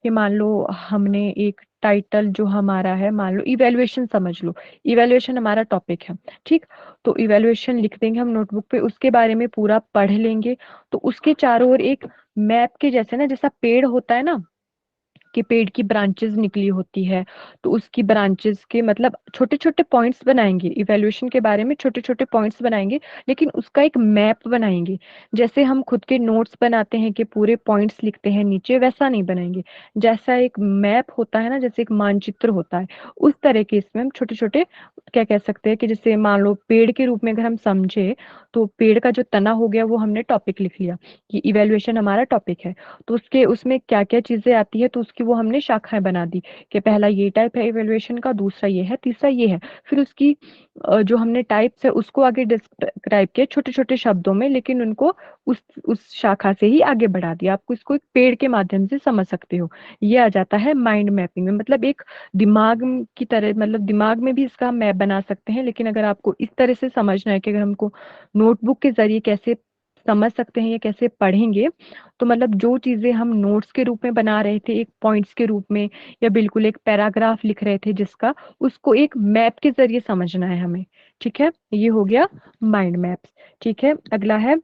कि मान लो हमने एक टाइटल जो हमारा है, मान लो इवैल्यूएशन समझ लो, इवैल्यूएशन हमारा टॉपिक है, ठीक? तो इवैल्यूएशन लिख देंगे हम नोटबुक पे, उसके बारे में पूरा पढ़ लेंगे। तो उसके चारों ओर एक मैप के जैसे ना, जैसा पेड़ होता है ना कि पेड़ की ब्रांचेस निकली होती है, तो उसकी ब्रांचेस के मतलब छोटे छोटे पॉइंट्स बनाएंगे, इवैल्यूएशन के बारे में छोटे छोटे पॉइंट्स बनाएंगे, लेकिन उसका एक मैप बनाएंगे। जैसे हम खुद के नोट्स बनाते हैं कि पूरे पॉइंट्स लिखते हैं नीचे, वैसा नहीं बनाएंगे। जैसा एक मैप होता है ना, जैसे एक मानचित्र होता है, उस तरह के इसमें हम छोटे छोटे क्या कह सकते हैं कि जैसे मान लो पेड़ के रूप में अगर हम समझे, तो पेड़ का जो तना हो गया वो हमने टॉपिक लिख लिया कि इवैल्यूएशन हमारा टॉपिक है। तो उसके उसमें क्या-क्या चीज़ें आती है, तो उसकी वो हमने शाखाएँ बना दी कि पहला ये टाइप है इवैल्यूएशन का, दूसरा ये है, तीसरा ये है। फिर उसकी जो हमने टाइप्स है उसको आगे डिस्क्राइब किया छोटे-छोटे शब्दों में, लेकिन उनको उस शाखा से ही आगे बढ़ा दिया। आप इसको एक पेड़ के माध्यम से समझ सकते हो। ये आ जाता है माइंड मैपिंग में, मतलब एक दिमाग की तरह, मतलब दिमाग में भी इसका मैप बना सकते हैं, लेकिन अगर आपको इस तरह से समझना है कि अगर हमको नोटबुक के ज़रिए कैसे समझ सकते हैं या कैसे पढ़ेंगे, तो मतलब जो चीजें हम नोट्स के रूप में बना रहे थे एक पॉइंट्स के रूप में, या बिल्कुल एक पैराग्राफ लिख रहे थे जिसका, उसको एक मैप के जरिए समझना है हमें। ठीक है, ये हो गया माइंड मैप्स। ठीक है, अगला है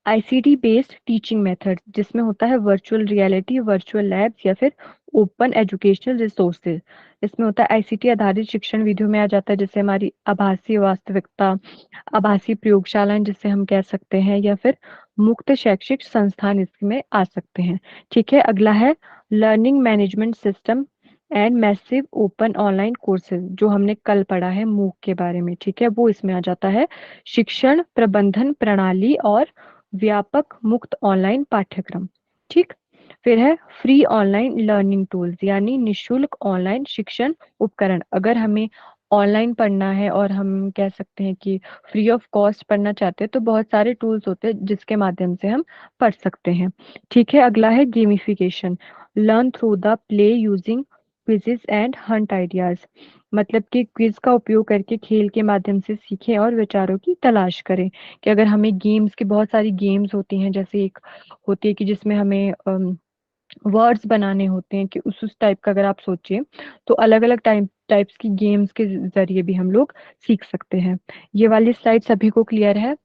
आईसीटी बेस्ड टीचिंग मेथड, जिसमें होता है वर्चुअल रियलिटी, वर्चुअल लैब्स या फिर ओपन एजुकेशनल रिसोर्सेज। इसमें होता है आईसीटी आधारित शिक्षण विधियों में आ जाता है, जैसे हमारी आभासी वास्तविकता, आभासी प्रयोगशालाएं जिसे हम कह सकते हैं, या फिर मुक्त शैक्षिक संस्थान इसमें आ सकते हैं। ठीक है, अगला है learning management system and massive open online courses, जो हमने कल पढ़ा है मूक के बारे में। ठीक है, वो इसमें आ जाता है शिक्षण प्रबंधन प्रणाली और व्यापक मुक्त ऑनलाइन पाठ्यक्रम। ठीक, फिर है फ्री ऑनलाइन लर्निंग टूल्स, यानी निशुल्क ऑनलाइन शिक्षण उपकरण। अगर हमें ऑनलाइन पढ़ना है और हम कह सकते हैं कि फ्री ऑफ कॉस्ट पढ़ना चाहते हैं, तो बहुत सारे टूल्स होते हैं जिसके माध्यम से हम पढ़ सकते हैं। ठीक है, अगला है gamification, learn through the play using quizzes and Hunt ideas, मतलब कि क्विज का उपयोग करके खेल के माध्यम से सीखें और विचारों की तलाश करें। कि अगर हमें गेम्स की, बहुत सारी गेम्स होती हैं, जैसे एक होती है कि जिसमें हमें वर्ड्स बनाने होते हैं, कि उस टाइप का अगर आप सोचिए, तो अलग अलग टाइप्स की गेम्स के जरिए भी हम लोग सीख सकते हैं। ये वाली स्लाइड सभी को क्लियर है?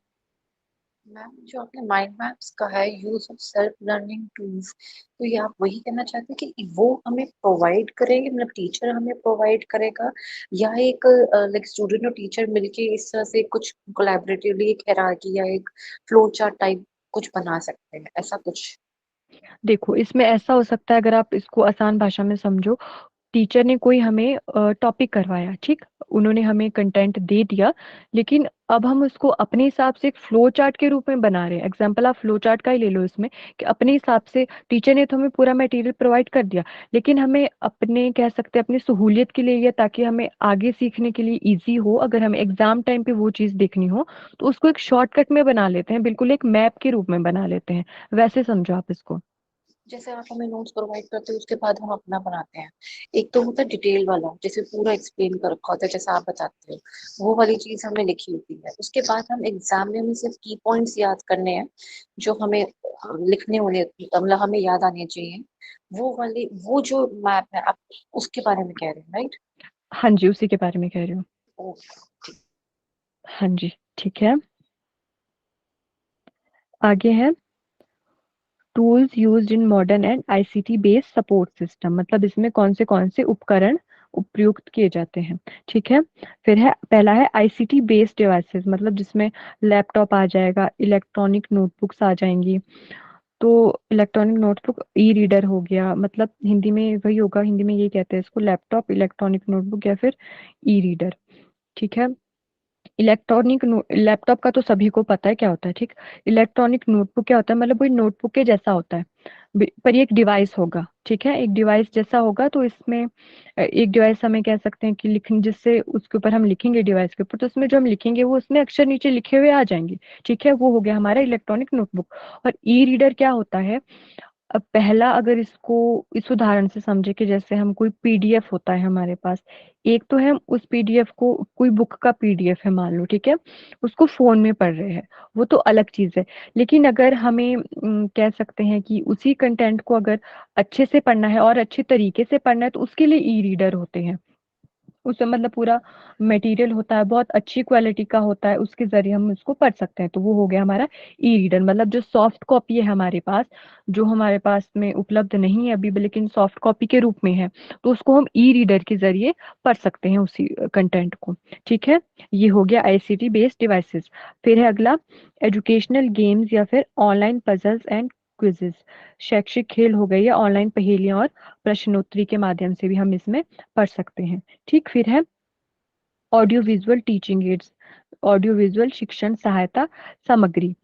मैम, जो आपने माइंड मैप्स कहा है, use of self learning tools, तो ये आप वही कहना चाहते हैं कि वो हमें प्रोवाइड करेंगे, मतलब टीचर हमें प्रोवाइड करेगा, या एक लाइक स्टूडेंट और टीचर मिलके इस तरह से कुछ कोलैबोरेटिवली एक हायरार्की या एक फ्लो चार्ट टाइप कुछ बना सकते हैं, ऐसा कुछ? देखो, इसमें ऐसा हो सकता है, अगर आप इसको आसान भाषा में समझो, टीचर ने कोई हमें टॉपिक करवाया, ठीक, उन्होंने हमें कंटेंट दे दिया, लेकिन अब हम उसको अपने हिसाब से एक फ्लो चार्ट के रूप में बना रहे हैं। एग्जांपल आप फ्लो चार्ट का ही ले लो इसमें, कि अपने हिसाब से टीचर ने तो हमें पूरा मटेरियल प्रोवाइड कर दिया, लेकिन हमें अपने, कह सकते हैं अपनी सहूलियत के लिए, या ताकि हमें आगे सीखने के लिए इजी हो, अगर हमें एग्जाम टाइम पे वो चीज़ देखनी हो, तो उसको एक शॉर्टकट में बना लेते हैं, बिल्कुल एक मैप के रूप में बना लेते हैं। वैसे समझो आप इसको। जैसे आप हमें नोट्स प्रोवाइड करते हो, उसके बाद हम अपना बनाते हैं। एक तो होता है डिटेल वाला, जैसे पूरा एक्सप्लेन कर रखा होता है जैसा आप बताते हो, वो वाली चीज हमने लिखी होती है। उसके बाद हम एग्जाम में हमें सिर्फ की पॉइंट्स याद करने हैं, जो हमें लिखने होने, मतलब हमें याद आने चाहिए। वो वाली, वो जो मैप है, आप उसके बारे में कह रहे हैं, राइट? हाँ जी, उसी के बारे में कह रही हूँ। हाँ जी, ठीक है, आगे है tools used in modern and ICT based support system, मतलब इसमें कौन से उपकरण उपयुक्त किए जाते हैं। ठीक है, फिर है पहला है आईसीटी बेस्ड डिवाइसेस, मतलब जिसमें लैपटॉप आ जाएगा, इलेक्ट्रॉनिक नोटबुक्स आ जाएंगी। तो इलेक्ट्रॉनिक नोटबुक ई रीडर हो गया, मतलब हिंदी में वही होगा, हिंदी में यही कहते हैं इसको, लैपटॉप, इलेक्ट्रॉनिक नोटबुक या फिर ई रीडर। ठीक है, इलेक्ट्रॉनिक लैपटॉप का तो सभी को पता है क्या होता है, ठीक। इलेक्ट्रॉनिक नोटबुक क्या होता है, मतलब वही नोटबुक के जैसा होता है, पर ये एक डिवाइस होगा। ठीक है, एक डिवाइस जैसा होगा, तो इसमें एक डिवाइस हमें कह सकते हैं कि लिखने, जिससे उसके ऊपर हम लिखेंगे डिवाइस के ऊपर, तो उसमें जो हम लिखेंगे वो उसमें अक्षर नीचे लिखे हुए आ जाएंगे। ठीक है, वो हो गया हमारा इलेक्ट्रॉनिक नोटबुक। और ई रीडर क्या होता है, अब पहला अगर इसको इस उदाहरण से समझे, कि जैसे हम कोई पीडीएफ होता है हमारे पास, एक तो है हम उस पीडीएफ को, कोई बुक का पीडीएफ है मान लो, ठीक है, उसको फोन में पढ़ रहे हैं, वो तो अलग चीज है। लेकिन अगर हमें कह सकते हैं कि उसी कंटेंट को अगर अच्छे से पढ़ना है और अच्छे तरीके से पढ़ना है, तो उसके लिए ई रीडर होते हैं। उसमें मतलब पूरा मटेरियल होता है, बहुत अच्छी क्वालिटी का होता है, उसके जरिए हम उसको पढ़ सकते हैं। तो वो हो गया हमारा ई रीडर, मतलब जो सॉफ्ट कॉपी है हमारे पास, जो हमारे पास में उपलब्ध नहीं है अभी भी, लेकिन सॉफ्ट कॉपी के रूप में है, तो उसको हम ई रीडर के जरिए पढ़ सकते हैं उसी कंटेंट को। ठीक है, ये हो गया आईसीटी बेस्ड डिवाइसेस। फिर है अगला एजुकेशनल गेम्स या फिर ऑनलाइन पजल्स एंड क्विजेस, शैक्षिक खेल हो गई, या ऑनलाइन पहेलियां और प्रश्नोत्तरी के माध्यम से भी हम इसमें पढ़ सकते हैं। ठीक, फिर है audio visual teaching ads, audio visual शिक्षण सहायता सामग्री।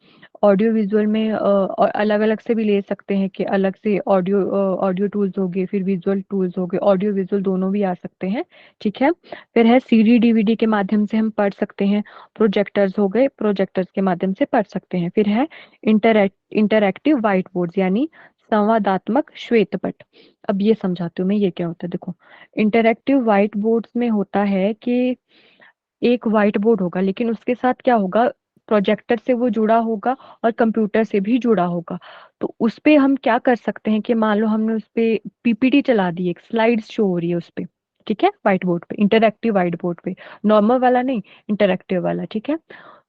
ऑडियो विजुअल में अलग अलग से भी ले सकते हैं, कि अलग से ऑडियो टूल्स हो गए, फिर विजुअल टूल्स हो गए, ऑडियो विजुअल दोनों भी आ सकते हैं। ठीक है, फिर है सीडी डीवीडी के माध्यम से हम पढ़ सकते हैं, प्रोजेक्टर्स हो गए, प्रोजेक्टर्स के माध्यम से पढ़ सकते हैं। फिर है इंटरैक्टिव व्हाइट बोर्ड्स, यानी संवादात्मक श्वेत पट। अब ये समझाती हूँ मैं, ये क्या होता है, देखो, इंटरैक्टिव व्हाइट बोर्ड्स में होता है कि एक व्हाइट बोर्ड होगा, लेकिन उसके साथ क्या होगा, प्रोजेक्टर से वो जुड़ा होगा और कंप्यूटर से भी जुड़ा होगा। तो उस पे हम क्या कर सकते हैं कि मान लो हमने उस पे पीपीटी चला दी, एक स्लाइड्स शो हो रही है उस पे, ठीक है, व्हाइट बोर्ड पे, इंटरैक्टिव व्हाइट बोर्ड पे, नॉर्मल वाला नहीं, इंटरैक्टिव वाला, ठीक है।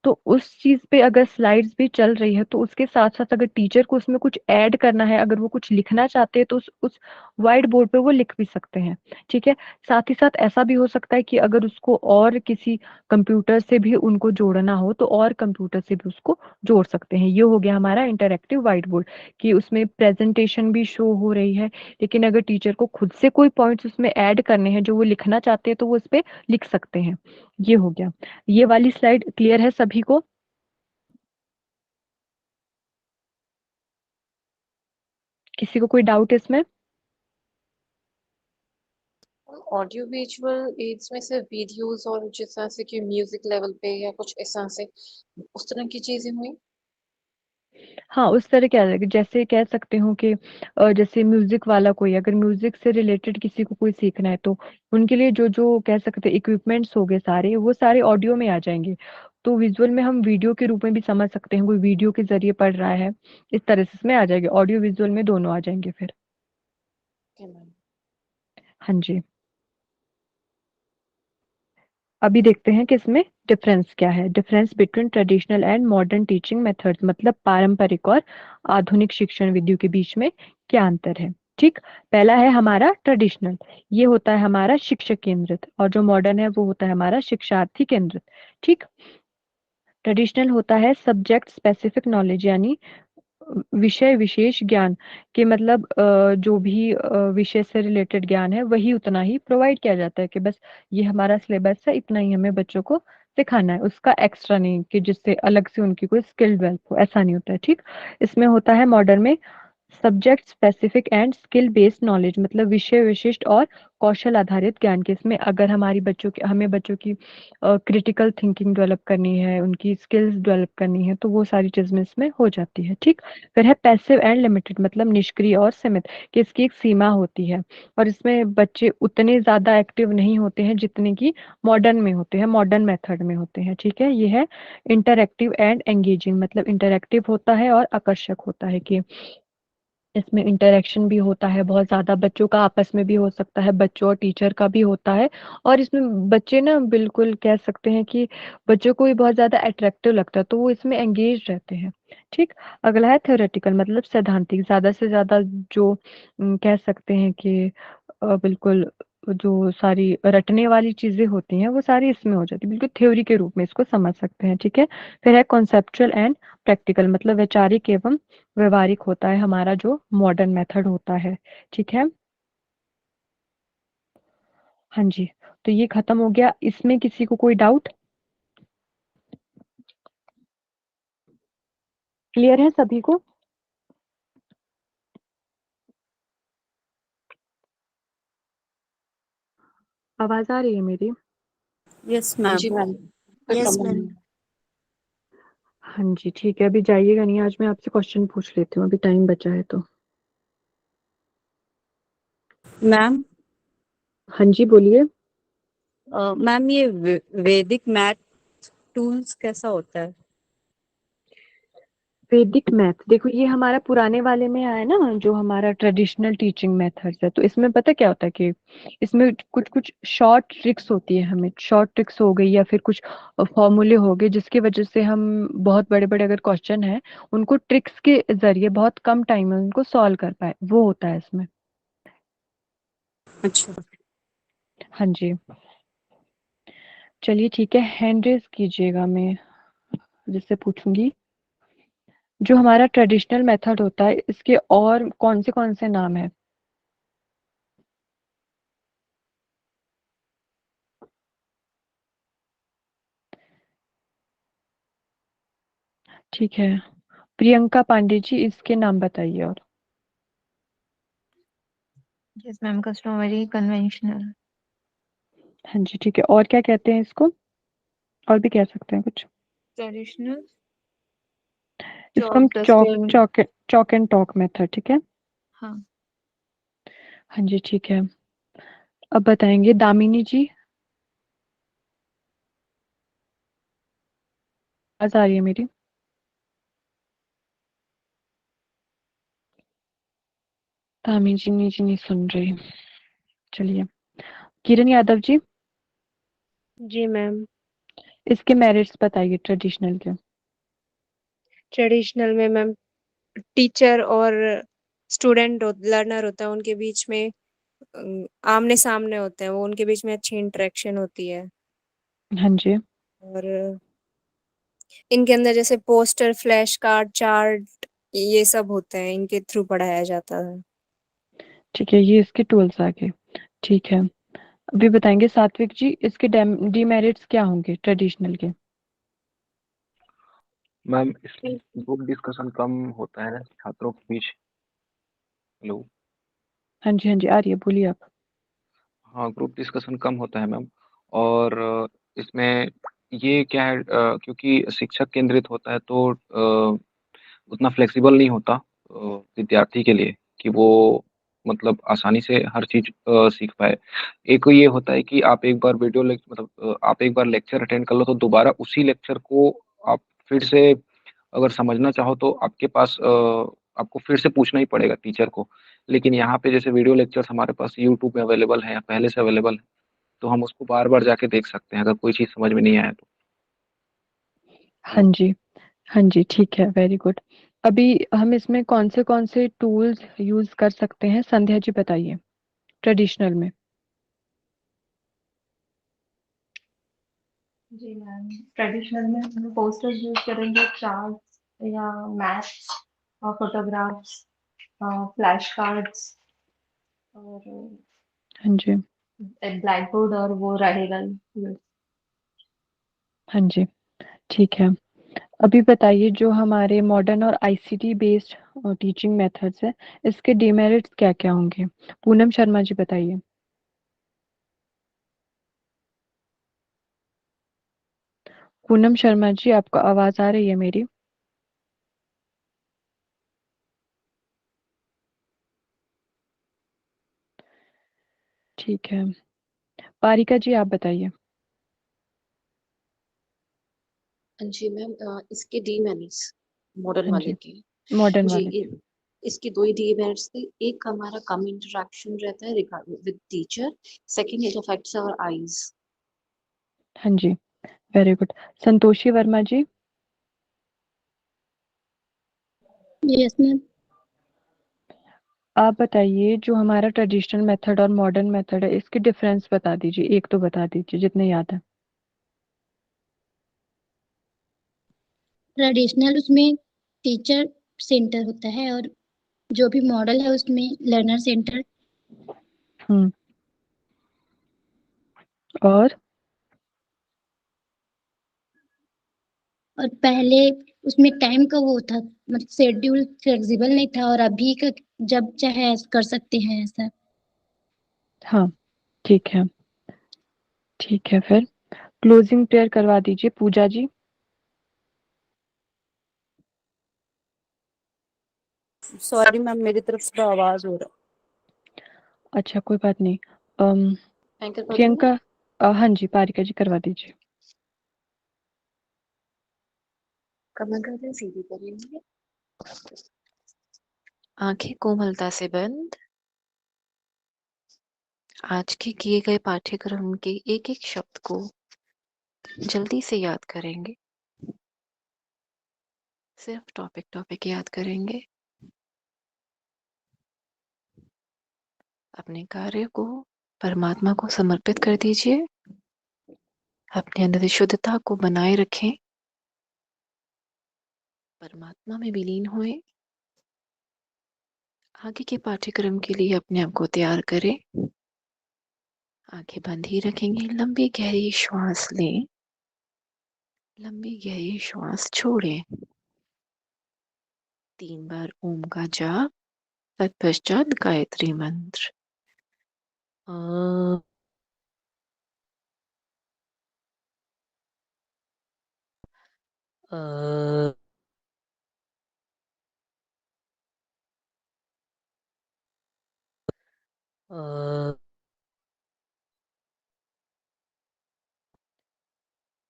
तो उस चीज पे अगर स्लाइड्स भी चल रही है तो उसके साथ साथ अगर टीचर को उसमें कुछ ऐड करना है, अगर वो कुछ लिखना चाहते हैं तो उस व्हाइट बोर्ड पे वो लिख भी सकते हैं, ठीक है। साथ ही साथ ऐसा भी हो सकता है कि अगर उसको और किसी कंप्यूटर से भी उनको जोड़ना हो तो और कंप्यूटर से भी उसको जोड़ सकते हैं। ये हो गया हमारा इंटरैक्टिव व्हाइट बोर्ड, कि उसमें प्रेजेंटेशन भी शो हो रही है, लेकिन अगर टीचर को खुद से कोई पॉइंट्स उसमें ऐड करने हैं जो वो लिखना चाहते हैं तो वो उस पे लिख सकते हैं। ये हो गया। ये वाली स्लाइड क्लियर है सभी को? किसी को कोई डाउट इसमें? ऑडियो विजुअल एड्स में से वीडियोस और जिस तरह से कि म्यूजिक लेवल पे या कुछ इस तरह से उस तरह की चीजें हुई। हाँ, उस तरह क्या है, जैसे कह सकते हो कि जैसे म्यूजिक वाला कोई, अगर म्यूजिक से रिलेटेड किसी को कोई सीखना है तो उनके लिए जो जो कह सकते हैं इक्विपमेंट्स हो गए सारे, वो सारे ऑडियो में आ जाएंगे। तो विजुअल में हम वीडियो के रूप में भी समझ सकते हैं, कोई वीडियो के जरिए पढ़ रहा है, इस तरह से इसमें आ जाएंगे, ऑडियो विजुअल में दोनों आ जाएंगे फिर। Okay ma'am. हाँ जी। अभी देखते हैं कि इसमें डिफरेंस क्या है, difference between traditional and modern teaching methods, मतलब पारंपरिक और आधुनिक शिक्षण विधियों के बीच में क्या अंतर है। ठीक, पहला है हमारा ट्रेडिशनल, ये होता है हमारा शिक्षक केंद्रित, और जो मॉडर्न है वो होता है हमारा शिक्षार्थी केंद्रित। ठीक, ट्रेडिशनल होता है सब्जेक्ट स्पेसिफिक नॉलेज, यानी विषय विशेष ज्ञान, के मतलब जो भी विषय से रिलेटेड ज्ञान है वही उतना ही प्रोवाइड किया जाता है, कि बस ये हमारा सिलेबस है, इतना ही हमें बच्चों को सिखाना है, उसका एक्स्ट्रा नहीं कि जिससे अलग से उनकी कोई स्किल डेवलप हो, ऐसा नहीं होता है। ठीक, इसमें होता है मॉडर्न में subject specific and skill based knowledge, मतलब विषय विशिष्ट और कौशल आधारित ज्ञान के, इसमें अगर हमारी बच्चों की, हमें बच्चों की क्रिटिकल थिंकिंग डेवलप करनी है, उनकी स्किल्स डेवलप करनी है, तो वो सारी चीजें इसमें हो जाती है। ठीक, फिर है पैसिव एंड लिमिटेड, मतलब निष्क्रिय और सीमित, कि इसकी एक सीमा होती है, और इसमें बच्चे उतने ज्यादा एक्टिव नहीं होते हैं जितने की मॉडर्न में होते हैं, मॉडर्न मेथड में होते हैं। ठीक है, ये है इंटरैक्टिव एंड एंगेजिंग, मतलब इंटरैक्टिव होता है और आकर्षक होता है, कि इसमें इंटरेक्शन भी होता है बहुत ज़्यादा, बच्चों का आपस में भी हो सकता है, बच्चों और टीचर का भी होता है, और इसमें बच्चे ना बिल्कुल कह सकते हैं कि बच्चों को भी बहुत ज़्यादा अट्रैक्टिव लगता है, तो वो इसमें एंगेज रहते हैं। ठीक, अगला है थ्योरेटिकल, मतलब सैद्धांतिक, ज़्यादा से ज़्यादा जो कह सकते हैं कि बिल्कुल जो सारी रटने वाली चीज़ें होती हैं वो सारी इसमें हो जाती है, बिल्कुल थ्योरी के रूप में इसको समझ सकते हैं। ठीक है, फिर है कॉन्सेप्चुअल एंड प्रैक्टिकल, मतलब वैचारिक एवं व्यवहारिक होता है हमारा जो मॉडर्न मेथड होता है। ठीक है, हाँ जी, तो ये खत्म हो गया। इसमें किसी को कोई डाउट? क्लियर है सभी को? आवाज आ रही है मेरी? यस हाँ मैम। जी मैम। यस खत्म। मैम। हाँ जी, ठीक है, अभी जाइएगा नहीं, आज मैं आपसे क्वेश्चन पूछ लेती हूँ, अभी टाइम बचा है तो। मैम, हाँ जी, बोलिए। मैम ये वैदिक मैथ टूल्स कैसा होता है? वैदिक मैथ, देखो ये हमारा पुराने वाले में आया ना, जो हमारा ट्रेडिशनल टीचिंग मेथड्स है, तो इसमें पता क्या होता है कि इसमें कुछ कुछ शॉर्ट ट्रिक्स होती है, हमें शॉर्ट ट्रिक्स हो गई या फिर कुछ फॉर्मूले हो गए जिसकी वजह से हम बहुत बड़े बड़े अगर क्वेश्चन है उनको ट्रिक्स के जरिए बहुत कम टाइम में उनको सॉल्व कर पाए, वो होता है इसमें। अच्छा। हाँ जी, चलिए ठीक है, हैंड रेज कीजिएगा, मैं जिससे पूछूंगी। जो हमारा ट्रेडिशनल मेथड होता है इसके और कौन से नाम है? ठीक है, प्रियंका पांडे जी, इसके नाम बताइए। और यस मैम, कस्टमरी कन्वेंशनल। हाँ जी, ठीक है, और क्या कहते हैं इसको? और भी कह सकते हैं कुछ? ट्रेडिशनल इसको हम chalk dusting. Chalk and talk method, ठीक है। हाँ। हाँ जी, ठीक है, अब बताएंगे दामिनी जी। आवाज आ रही है मेरी? तामी जी नहीं सुन रही। चलिए, किरण यादव जी, जी मैम। इसके मेरिट्स बताइए ट्रेडिशनल के। ट्रेडिशनल में मैम टीचर और स्टूडेंट लर्नर होता है, उनके बीच में आमने सामने होते हैं वो, उनके बीच में अच्छी इंटरेक्शन होती है। हाँ जी। और इनके अंदर जैसे पोस्टर, फ्लैश कार्ड, चार्ट, ये सब होते हैं, इनके थ्रू पढ़ाया जाता है। ठीक है, ये इसके टूल्स आ गए। ठीक है, अभी बताएंगे सात्विक जी, इसके डीमेरिट्स क्या होंगे ट्रेडिशनल के? मैम इसमें ग्रुप डिस्कशन कम होता है ना छात्रों के बीच। हेलो। हाँ जी आ रही है, बोलिए आप। हाँ, ग्रुप डिस्कशन कम होता है मैम। और इसमें ये क्या है, क्योंकि शिक्षक केंद्रित होता है तो उतना फ्लेक्सिबल नहीं होता विद्यार्थी के लिए कि वो मतलब आसानी से हर चीज सीख पाए। एक ये होता है कि आप एक बार आप एक बार लेक्चर अटेंड कर लो तो दोबारा उसी लेक्चर को आप फिर से अगर समझना चाहो तो आपके पास आपको फिर से पूछना ही पड़ेगा टीचर को। लेकिन यहाँ पे जैसे वीडियो लेक्चर्स हमारे पास यूट्यूब में अवेलेबल है या पहले से अवेलेबल है, तो हम उसको बार बार जाके देख सकते हैं अगर कोई चीज़ समझ में नहीं आया तो। हाँ जी ठीक है, वेरी गुड। अभी हम इसमें कौन से टूल्स यूज कर सकते हैं, संध्या जी बताइए ट्रेडिशनल में। जी मैम, ट्रेडिशनल में हम पोस्टर्स यूज करेंगे, चार्ट्स या मैप्स और फोटोग्राफ्स, फ्लैश कार्ड्स और हाँ जी। ब्लैक बोर्ड और वो रहेगा ही। हाँ जी ठीक है, अभी बताइए जो हमारे मॉडर्न और आईसीटी बेस्ड टीचिंग मेथड्स है, इसके डिमेरिट्स क्या क्या होंगे? पूनम शर्मा जी बताइए। पूनम शर्मा जी, आपको आवाज आ रही है मेरी? ठीक है, पारिका जी आप बताइए। जी मैम, इसके डीमेरिट्स मॉडर्न हाँ वाले जी, के। मॉडर्न जी, वाले के। इसके दो ही डीमेरिट्स थे। एक हमारा कम इंटरेक्शन रहता है regarding with teacher. Second, it affects our eyes. हाँ जी, very good. Santoshi Verma ji. Yes ma'am. आप बताइए जो हमारा ट्रेडिशनल मेथड और मॉडर्न मेथड है, इसके डिफरेंस बता दीजिए, एक तो बता दीजिए जितने याद है। ट्रेडिशनल उसमें टीचर सेंटर होता है और जो भी मॉडल है उसमें लर्नर सेंटर। हम्म। और और पहले उसमें टाइम का वो था, मतलब शेड्यूल फ्लेक्सिबल नहीं था, और अभी का जब चाहे कर सकते हैं ऐसा। हाँ, ठीक है। ठीक है, फिर क्लोजिंग प्रेयर करवा दीजिए पूजा जी। सॉरी मैम, मेरी तरफ से तो आवाज हो रहा अच्छा, कोई बात नहीं। अम, एंकर कर दूं मैं? प्रियंका, हाँ जी पारिका जी करवा दीजिए। कमर गर्दन सीधी करेंगे, आंखें कोमलता से बंद। आज के किए गए पाठ्यक्रम के एक एक शब्द को जल्दी से याद करेंगे। सिर्फ टॉपिक टॉपिक याद करेंगे। अपने कार्य को परमात्मा को समर्पित कर दीजिए। अपने अंदर शुद्धता को बनाए रखें। परमात्मा में विलीन हुए। आगे के पाठ्यक्रम के लिए अपने आप को तैयार करें। आंखें बंद ही रखेंगे। लंबी गहरी श्वास लें। लंबी गहरी श्वास छोड़ें। 3 बार ओम का जाप, तत्पश्चात गायत्री मंत्र। अ, अ, अ,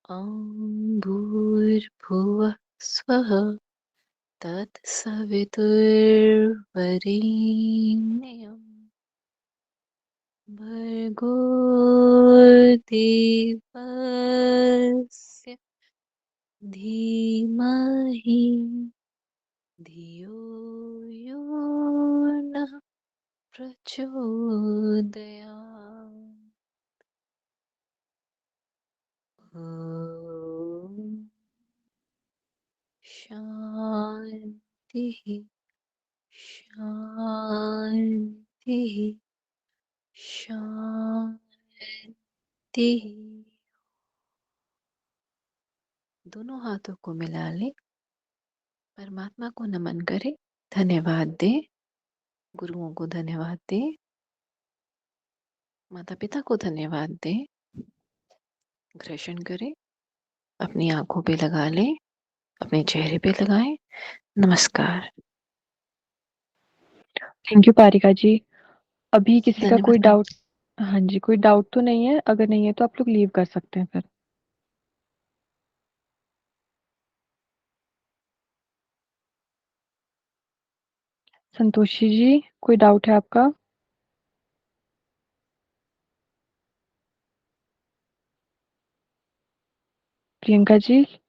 ॐ भूर्भुवः भुवः स्वः तत्सवितुर्वरेण्यं भर्गो देवस्य धीमहि धियो यो नः प्रचोदयात्। ॐ शान्तिः शान्तिः शान्तिः। दोनों हाथों को मिला ले, परमात्मा को नमन करे, धन्यवाद दे, गुरुओं को धन्यवाद दे, माता पिता को धन्यवाद दे, घर्षण करे, अपनी आंखों पे लगा ले, अपने चेहरे पे लगाए। नमस्कार। थैंक यू पारिका जी। अभी किसी का धन्यवाद कोई मैम। डाउट? हाँ जी, कोई डाउट तो नहीं है? अगर नहीं है तो आप लोग लीव कर सकते हैं फिर। संतोषी जी, कोई डाउट है आपका? प्रियंका जी?